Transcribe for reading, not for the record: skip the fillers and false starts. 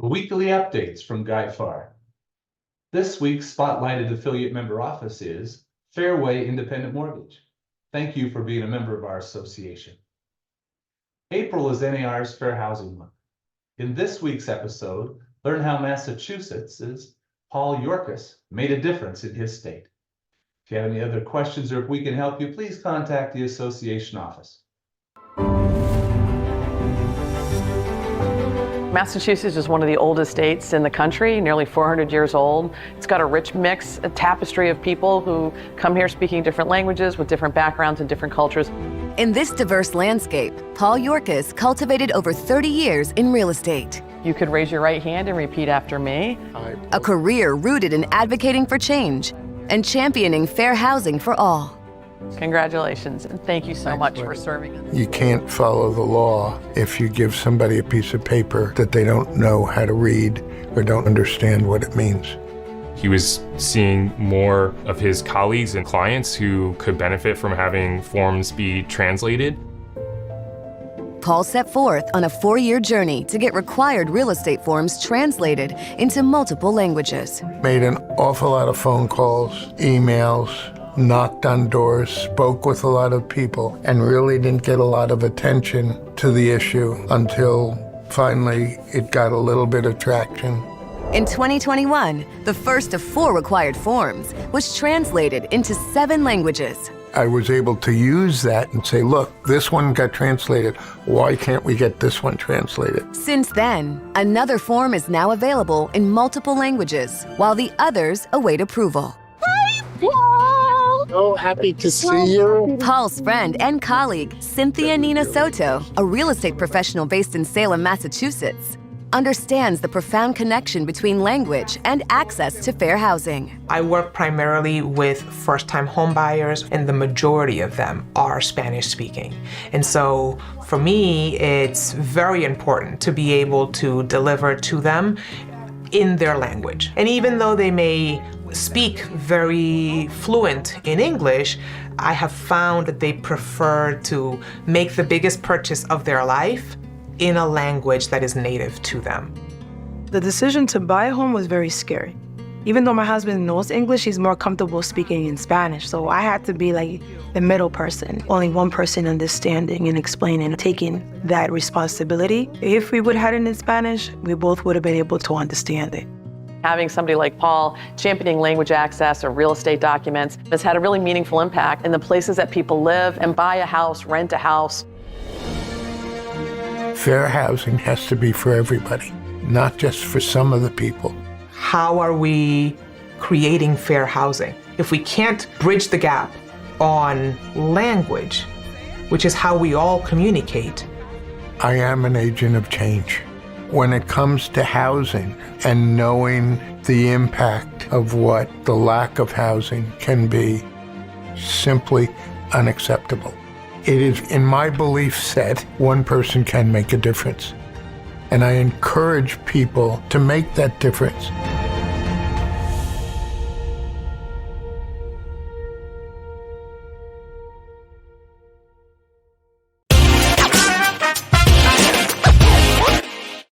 Weekly updates from GIAR. This week's spotlighted affiliate member office is Fairway Independent Mortgage. Thank you for being a member of our association. April is NAR's Fair Housing Month. In this week's episode, learn how Massachusetts' Paul Yorkis made a difference in his state. If you have any other questions or if we can help you, please contact the association office. Massachusetts is one of the oldest states in the country, nearly 400 years old. It's got a rich mix, a tapestry of people who come here speaking different languages with different backgrounds and different cultures. In this diverse landscape, Paul Yorkis cultivated over 30 years in real estate. You could raise your right hand and repeat after me. A career rooted in advocating for change and championing fair housing for all. Congratulations, and thank you so much for serving us. You can't follow the law if you give somebody a piece of paper that they don't know how to read or don't understand what it means. He was seeing more of his colleagues and clients who could benefit from having forms be translated. Paul set forth on a 4-year journey to get required real estate forms translated into multiple languages. Made an awful lot of phone calls, emails, knocked on doors, spoke with a lot of people, and really didn't get a lot of attention to the issue until finally it got a little bit of traction. In 2021, the first of 4 required forms was translated into 7 languages. I was able to use that and say, look, this one got translated. Why can't we get this one translated? Since then, another form is now available in multiple languages, while the others await approval. So happy to see you. Paul's friend and colleague, Cynthia Nina Soto, a real estate professional based in Salem, Massachusetts, understands the profound connection between language and access to fair housing. I work primarily with first-time homebuyers, and the majority of them are Spanish-speaking. And so for me, it's very important to be able to deliver to them in their language. And even though they may speak very fluent in English, I have found that they prefer to make the biggest purchase of their life in a language that is native to them. The decision to buy a home was very scary. Even though my husband knows English, he's more comfortable speaking in Spanish. So I had to be like the middle person, only one person understanding and explaining, taking that responsibility. If we would have had it in Spanish, we both would have been able to understand it. Having somebody like Paul championing language access or real estate documents has had a really meaningful impact in the places that people live and buy a house, rent a house. Fair housing has to be for everybody, not just for some of the people. How are we creating fair housing? If we can't bridge the gap on language, which is how we all communicate. I am an agent of change. When it comes to housing and knowing the impact of what the lack of housing can be, simply unacceptable. It is in my belief set, one person can make a difference. And I encourage people to make that difference.